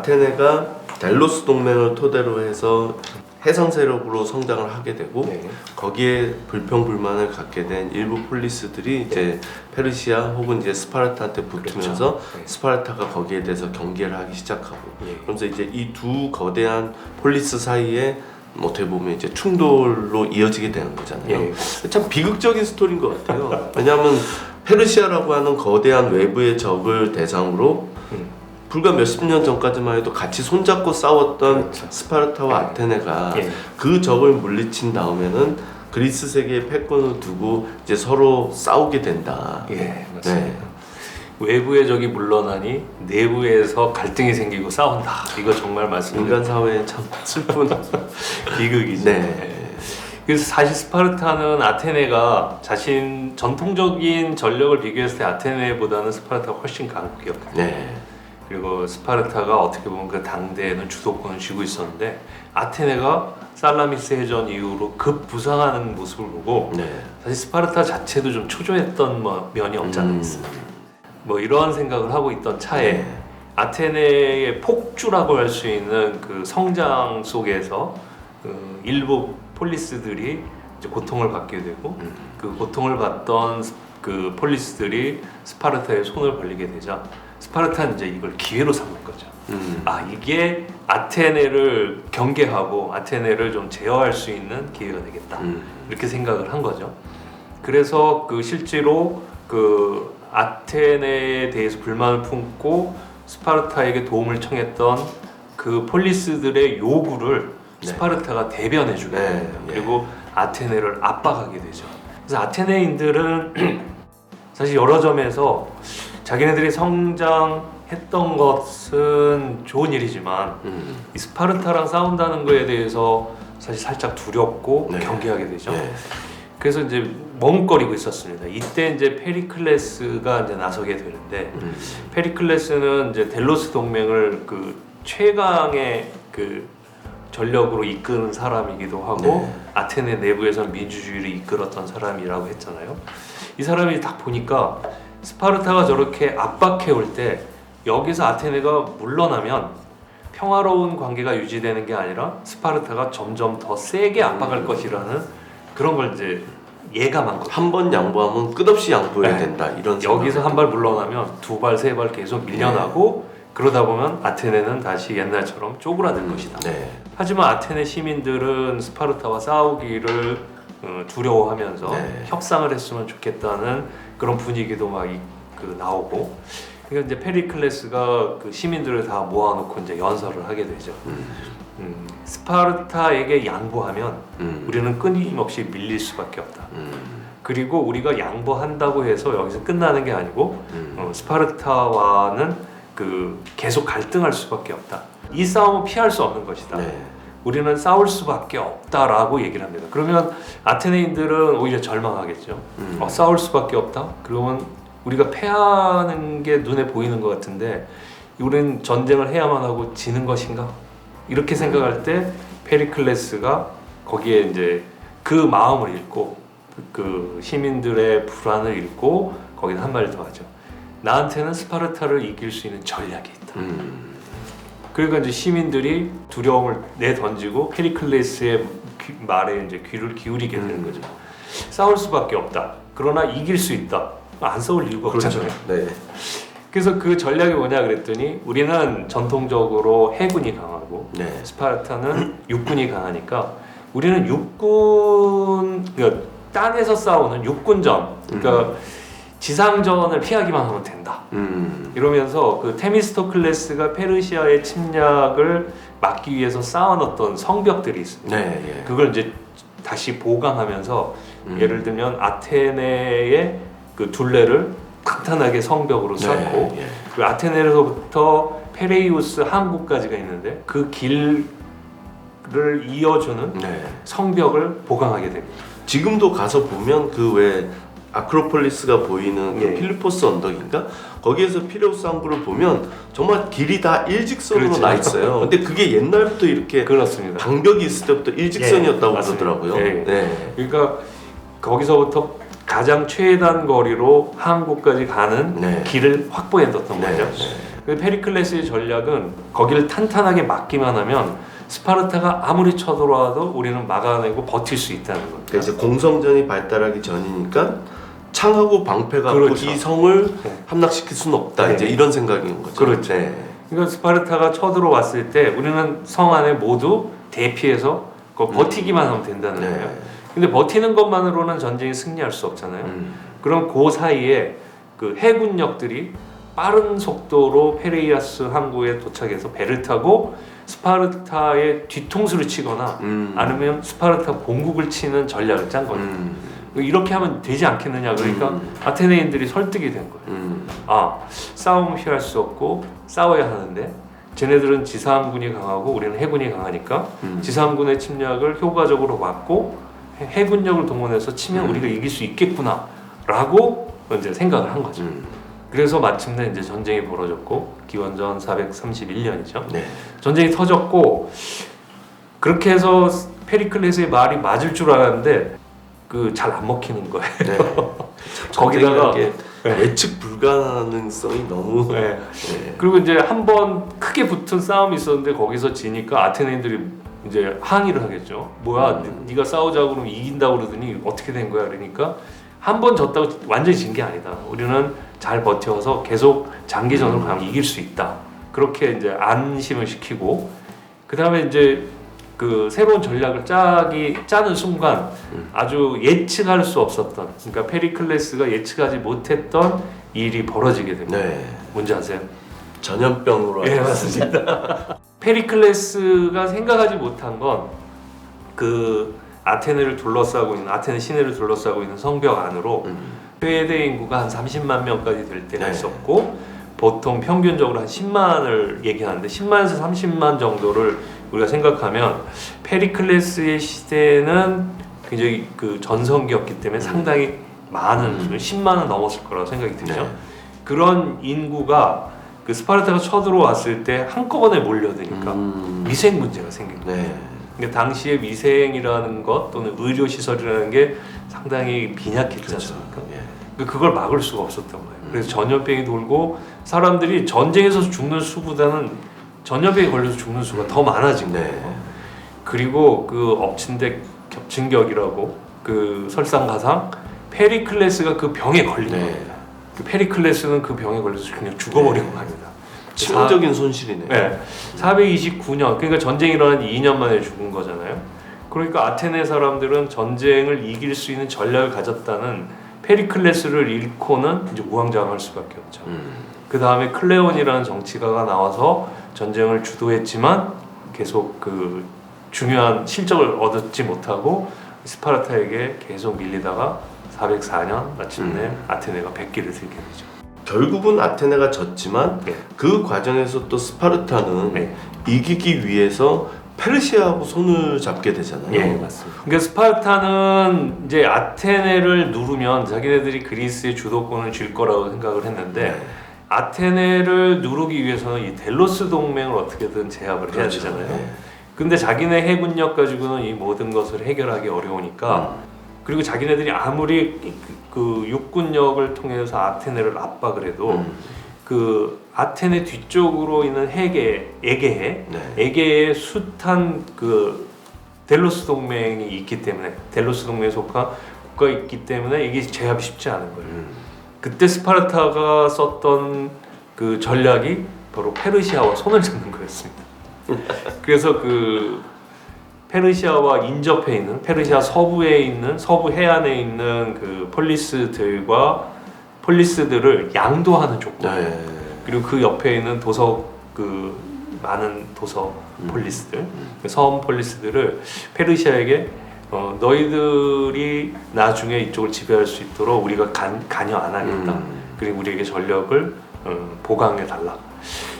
아테네가 델로스 동맹을 토대로 해서 해상 세력으로 성장을 하게 되고 거기에 불평불만을 갖게 된 일부 폴리스들이 이제 페르시아 혹은 이제 스파르타한테 붙으면서 스파르타가 거기에 대해서 경계를 하기 시작하고 그러면서 이제 이 두 거대한 폴리스 사이에 어떻게 보면 이제 충돌로 이어지게 되는 거잖아요. 참 비극적인 스토리인 것 같아요. 왜냐하면 페르시아라고 하는 거대한 외부의 적을 대상으로 불과 몇십 년 전까지만 해도 같이 손잡고 싸웠던 스파르타와 아테네가 그 적을 물리친 다음에는 그리스 세계의 패권을 두고 이제 서로 싸우게 된다. 맞습니다. 외부의 적이 물러나니 내부에서 갈등이 생기고 싸운다. 이거 정말 맞습니다. 인간 사회의 참 슬픈 비극이죠. 그래서 사실 스파르타는 아테네가 자신 전통적인 전력을 비교했을 때 아테네보다는 스파르타가 훨씬 강국이었거든요. 그리고 스파르타가 어떻게 보면 그 당대에는 주도권을 쥐고 있었는데 아테네가 살라미스 해전 이후로 급 부상하는 모습을 보고 사실 스파르타 자체도 좀 초조했던 면이 없지 않아 있습니다. 이러한 생각을 하고 있던 차에 아테네의 폭주라고 할 수 있는 그 성장 속에서 일부 폴리스들이 이제 고통을 받게 되고 그 고통을 받던 그 폴리스들이 스파르타의 손을 벌리게 되자 스파르타는 이제 이걸 기회로 삼는 거죠. 이게 아테네를 경계하고 아테네를 좀 제어할 수 있는 기회가 되겠다. 이렇게 생각을 한 거죠. 그래서 그 실제로 그 아테네에 대해서 불만을 품고 스파르타에게 도움을 청했던 그 폴리스들의 요구를 스파르타가 대변해주게 됩니다. 그리고 아테네를 압박하게 되죠. 그래서 아테네인들은 사실 여러 점에서 자기네들이 성장했던 것은 좋은 일이지만 이 스파르타랑 싸운다는 거에 대해서 사실 살짝 두렵고 경계하게 되죠. 그래서 이제 머뭇거리고 있었습니다. 이때 이제 페리클레스가 이제 나서게 되는데 페리클레스는 이제 델로스 동맹을 그 최강의 그 전력으로 이끄는 사람이기도 하고 아테네 내부에서는 민주주의를 이끌었던 사람이라고 했잖아요. 이 사람이 딱 보니까 스파르타가 저렇게 압박해올 때 여기서 아테네가 물러나면 평화로운 관계가 유지되는 게 아니라 스파르타가 점점 더 세게 압박할 것이라는 그런 걸 이제 예감한 거죠. 한 번 양보하면 끝없이 양보해야 된다. 이런 여기서 한 발 물러나면 두 발, 세 발 계속 밀려나고 그러다 보면 아테네는 다시 옛날처럼 쪼그라들 것이다. 하지만 아테네 시민들은 스파르타와 싸우기를 두려워하면서 협상을 했으면 좋겠다는 그런 분위기도 막 나오고 그러니까 이제 페리클레스가 그 시민들을 다 모아놓고 이제 연설을 하게 되죠. 스파르타에게 양보하면 우리는 끊임없이 밀릴 수밖에 없다. 그리고 우리가 양보한다고 해서 여기서 끝나는 게 아니고 스파르타와는 그 계속 갈등할 수밖에 없다. 이 싸움은 피할 수 없는 것이다. 우리는 싸울 수밖에 없다라고 얘기를 합니다. 그러면 아테네인들은 오히려 절망하겠죠. 싸울 수밖에 없다? 그러면 우리가 패하는 게 눈에 보이는 것 같은데 우리는 전쟁을 해야만 하고 지는 것인가? 이렇게 생각할 때 페리클레스가 거기에 이제 그 마음을 읽고 그 시민들의 불안을 읽고 거기다 한 마디 더 하죠. 나한테는 스파르타를 이길 수 있는 전략이 있다. 그러니까 이제 시민들이 두려움을 내던지고 페리클레스의 말에 이제 귀를 기울이게 되는 거죠. 싸울 수밖에 없다. 그러나 이길 수 있다. 안 싸울 이유가 없잖아요. 그래서 그 전략이 뭐냐 그랬더니 우리는 전통적으로 해군이 강하고 스파르타는 육군이 강하니까 우리는 육군 그러니까 땅에서 싸우는 육군전 그러니까 지상전을 피하기만 하면 된다. 이러면서 그 테미스토클레스가 페르시아의 침략을 막기 위해서 쌓아놨던 성벽들이 있습니다. 그걸 이제 다시 보강하면서 예를 들면 아테네의 그 둘레를 탄탄하게 성벽으로 쌓고 그 아테네로부터 페레이우스 항구까지가 있는데 그 길을 이어주는 성벽을 보강하게 됩니다. 지금도 가서 보면 그 왜 아크로폴리스가 보이는 그 필리포스 언덕인가? 거기에서 피레우스 항구를 보면 정말 길이 다 일직선으로 나 있어요. 근데 그게 옛날부터 이렇게 그렇습니다. 방벽이 있을 때부터 일직선이었다고 그러더라고요. 그러니까 거기서부터 가장 최단 거리로 항구까지 가는 길을 확보해뒀던 거죠. 근데 페리클레스의 전략은 거기를 탄탄하게 막기만 하면 스파르타가 아무리 쳐들어와도 우리는 막아내고 버틸 수 있다는 겁니다. 그러니까 이제 공성전이 발달하기 전이니까 창하고 방패가 그렇죠. 이 성을 네. 함락시킬 수는 없다. 네. 이제 이런 생각인 거죠. 그렇죠. 네. 그러니까 스파르타가 쳐들어왔을 때 우리는 성 안에 모두 대피해서 버티기만 하면 된다는 네. 거예요. 근데 버티는 것만으로는 전쟁에 승리할 수 없잖아요. 그럼 그 사이에 그 해군력들이 빠른 속도로 페레이아스 항구에 도착해서 배를 타고 스파르타의 뒤통수를 치거나 아니면 스파르타 본국을 치는 전략을 짠 거예요. 이렇게 하면 되지 않겠느냐. 그러니까 아테네인들이 설득이 된 거예요. 아, 싸움은 피할 수 없고 싸워야 하는데 쟤네들은 지상군이 강하고 우리는 해군이 강하니까 지상군의 침략을 효과적으로 막고 해군력을 동원해서 치면 우리가 이길 수 있겠구나 라고 이제 생각을 한 거죠. 그래서 마침내 이제 전쟁이 벌어졌고 기원전 431년이죠. 네. 전쟁이 터졌고 그렇게 해서 페리클레스의 말이 맞을 줄 알았는데 그 잘 안 먹히는 거예요. 네. 거기다가 예측 불가능성이 너무 네. 네. 그리고 이제 한 번 크게 붙은 싸움이 있었는데 거기서 지니까 아테네인들이 이제 항의를 하겠죠. 뭐야, 네가 싸우자고 그러면 이긴다고 그러더니 어떻게 된 거야? 그러니까 한 번 졌다고 완전히 진 게 아니다. 우리는 잘 버텨서 계속 장기전으로 가면 이길 수 있다. 그렇게 이제 안심을 시키고 그 다음에 이제 그 새로운 전략을 짜는 순간 아주 예측할 수 없었던, 그러니까 페리클레스가 예측하지 못했던 일이 벌어지게 됩니다. 네. 뭔지 아세요? 전염병으로 네, 맞습니다. 페리클레스가 생각하지 못한 건 그 아테네를 둘러싸고 있는, 아테네 시내를 둘러싸고 있는 성벽 안으로 최대 인구가 한 30만 명까지 될 때가 네. 있었고 보통 평균적으로 한 10만을 얘기하는데 10만에서 30만 정도를 우리가 생각하면 페리클레스의 시대는 굉장히 그 전성기였기 때문에 상당히 많은 10만은 넘었을 거라고 생각이 들죠. 네. 그런 인구가 그 스파르타가 쳐들어왔을 때 한꺼번에 몰려드니까 위생 문제가 생긴 거예요. 네. 그러니까 당시에 위생이라는 것 또는 의료 시설이라는 게 상당히 빈약했지 않습니까? 예. 그걸 막을 수가 없었던 거예요. 그래서 전염병이 돌고 사람들이 전쟁에서 죽는 수보다는 전염병에 걸려서 죽는 수가 더 많아진 거예요. 네. 그리고 그 엎친 데 겹친 격이라고 그 설상가상 페리클레스가 그 병에 걸린 네. 겁니다. 그 페리클레스는 그 병에 걸려서 그냥 죽어버리고 말입니다. 치명적인 손실이네요. 네. 429년, 그러니까 전쟁이 일어난 2년 만에 죽은 거잖아요. 그러니까 아테네 사람들은 전쟁을 이길 수 있는 전략을 가졌다는 페리클레스를 잃고는 이제 우왕좌왕할 수밖에 없죠. 그 다음에 클레온이라는 정치가가 나와서 전쟁을 주도했지만 계속 그 중요한 실적을 얻지 못하고 스파르타에게 계속 밀리다가 404년 마침내 아테네가 백기를 들게 되죠. 결국은 아테네가 졌지만 네. 그 과정에서 또 스파르타는 네. 이기기 위해서 페르시아하고 손을 잡게 되잖아요. 예, 맞습니다. 그러니까 스파르타는 이제 아테네를 누르면 자기네들이 그리스의 주도권을 줄 거라고 생각을 했는데 네. 아테네를 누르기 위해서는 이 델로스 동맹을 어떻게든 제압을 해야 그렇죠. 되잖아요. 네. 근데 자기네 해군력 가지고는 이 모든 것을 해결하기 어려우니까 그리고 자기네들이 아무리 그 육군력을 통해서 아테네를 압박을 해도 그 아테네 뒤쪽으로 있는 에게해, 네. 에게해에 숱한 그 델로스 동맹이 있기 때문에 델로스 동맹에 속한 국가가 있기 때문에 이게 제압이 쉽지 않은 거예요. 그때 스파르타가 썼던 그 전략이 바로 페르시아와 손을 잡는 거였습니다. 그래서 그 페르시아와 인접해 있는 페르시아 서부에 있는 서부 해안에 있는 그 폴리스들을 양도하는 조건. 네. 그리고 그 옆에 있는 그 많은 도서 폴리스들, 섬 폴리스들을 페르시아에게 너희들이 나중에 이쪽을 지배할 수 있도록 우리가 관여 안 하겠다. 그리고 우리에게 전력을 보강해 달라.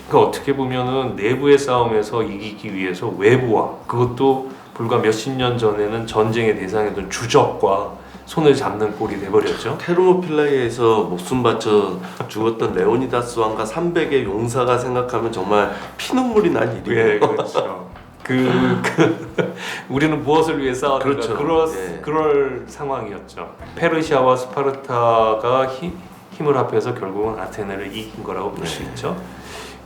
그러니까 어떻게 보면은 내부의 싸움에서 이기기 위해서 외부와 그것도 불과 몇십 년 전에는 전쟁의 대상이었던 주적과 손을 잡는 꼴이 돼버렸죠. 테르모필라이에서 목숨 바쳐 죽었던 레오니다스 왕과 300의 용사가 생각하면 정말 피눈물이 난 일이에요. 예, 그렇죠. 우리는 무엇을 위해 싸웠는가 그렇죠. 그럴 상황이었죠. 페르시아와 스파르타가 힘을 합해서 결국은 아테네를 이긴 거라고 볼 수 있죠.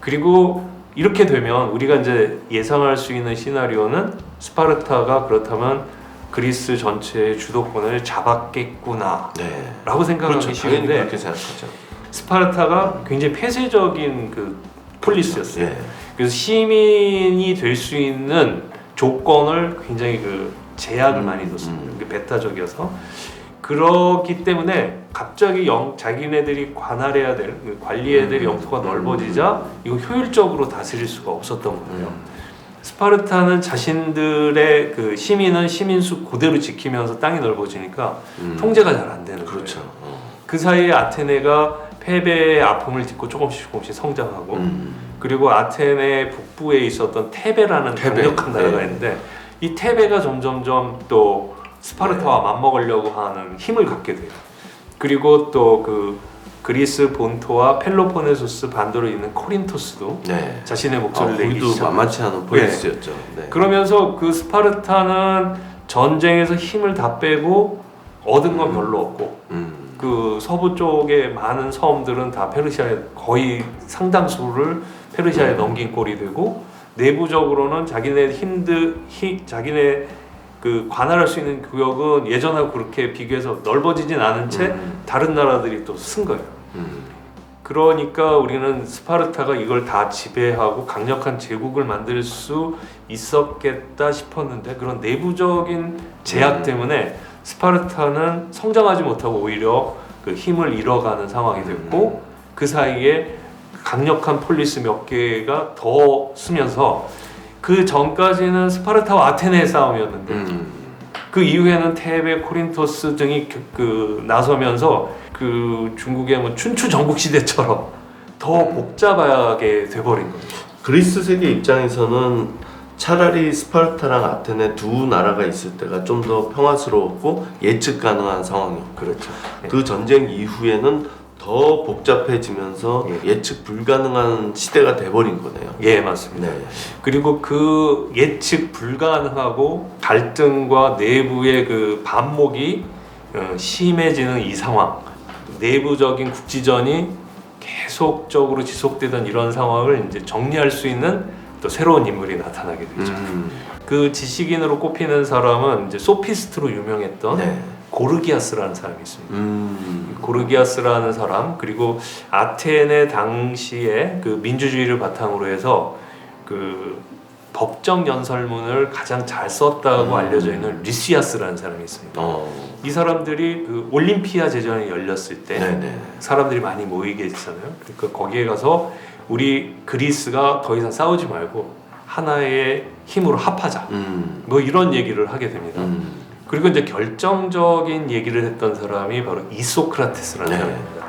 그리고 이렇게 되면 우리가 이제 예상할 수 있는 시나리오는 스파르타가 그렇다면 그리스 전체의 주도권을 잡았겠구나 네. 라고 생각하기 그렇죠. 당연히 쉬운데 그렇게 생각하죠. 스파르타가 굉장히 폐쇄적인 그 폴리스였어요. 예. 그래서 시민이 될 수 있는 조건을 굉장히 그 제약을 많이 뒀습니다. 그게 배타적이어서 그렇기 때문에 갑자기 자기네들이 관할해야 될 관리해야 될 영토가 넓어지자 이거 효율적으로 다스릴 수가 없었던 거예요. 스파르타는 자신들의 그 시민은 시민수 그대로 지키면서 땅이 넓어지니까 통제가 잘 안 되는 그렇죠. 거예요. 그 사이에 아테네가 패배의 아픔을 딛고 조금씩 성장하고 그리고 아테네 북부에 있었던 테베라는 강력한 나라가 있는데 이 테베가 점점점 또 스파르타와 맞먹으려고 하는 힘을 갖게 돼요. 그리고 또 그 그리스 본토와 펠로폰네소스 반도로 있는 코린토스도 네. 자신의 목소리를 내기 거기도 시작합니다. 만만치 않은 폴리스였죠. 네. 그러면서 그 스파르타는 전쟁에서 힘을 다 빼고 얻은 건 별로 없고 그 서부 쪽에 많은 섬들은 다 페르시아에 거의 상당수를 페르시아에 넘긴 꼴이 되고 내부적으로는 자기네 자기네 그 관할할 수 있는 구역은 예전하고 그렇게 비교해서 넓어지진 않은 채 다른 나라들이 또 쓴 거예요. 그러니까 우리는 스파르타가 이걸 다 지배하고 강력한 제국을 만들 수 있었겠다 싶었는데 그런 내부적인 제약 때문에 스파르타는 성장하지 못하고 오히려 그 힘을 잃어가는 상황이 됐고 그 사이에 강력한 폴리스 몇 개가 더 쓰면서 그 전까지는 스파르타와 아테네의 싸움이었는데 그 이후에는 테베, 코린토스 등이 나서면서 그 중국의 뭐 춘추 전국 시대처럼 더 복잡하게 돼버린 거죠. 그리스 세계 입장에서는 차라리 스파르타랑 아테네 두 나라가 있을 때가 좀 더 평화스러웠고 예측 가능한 상황이었고 그렇죠. 그 전쟁 이후에는 더 복잡해지면서 예측 불가능한 시대가 돼버린 거네요. 예, 맞습니다. 네. 그리고 그 예측 불가능하고 갈등과 내부의 그 반목이 심해지는 이 상황, 내부적인 국지전이 계속적으로 지속되던 이런 상황을 이제 정리할 수 있는 또 새로운 인물이 나타나게 되죠. 그 지식인으로 꼽히는 사람은 이제 소피스트로 유명했던 고르기아스라는 사람이 있습니다. 고르기아스라는 사람 그리고 아테네 당시에 그 민주주의를 바탕으로 해서 그 법정 연설문을 가장 잘 썼다고 알려져 있는 리시아스라는 사람이 있습니다. 이 사람들이 그 올림피아 제전이 열렸을 때 사람들이 많이 모이게 됐잖아요. 그러니까 거기에 가서 우리 그리스가 더 이상 싸우지 말고 하나의 힘으로 합하자. 뭐 이런 얘기를 하게 됩니다. 그리고 이제 결정적인 얘기를 했던 사람이 바로 이소크라테스라는 사람입니다.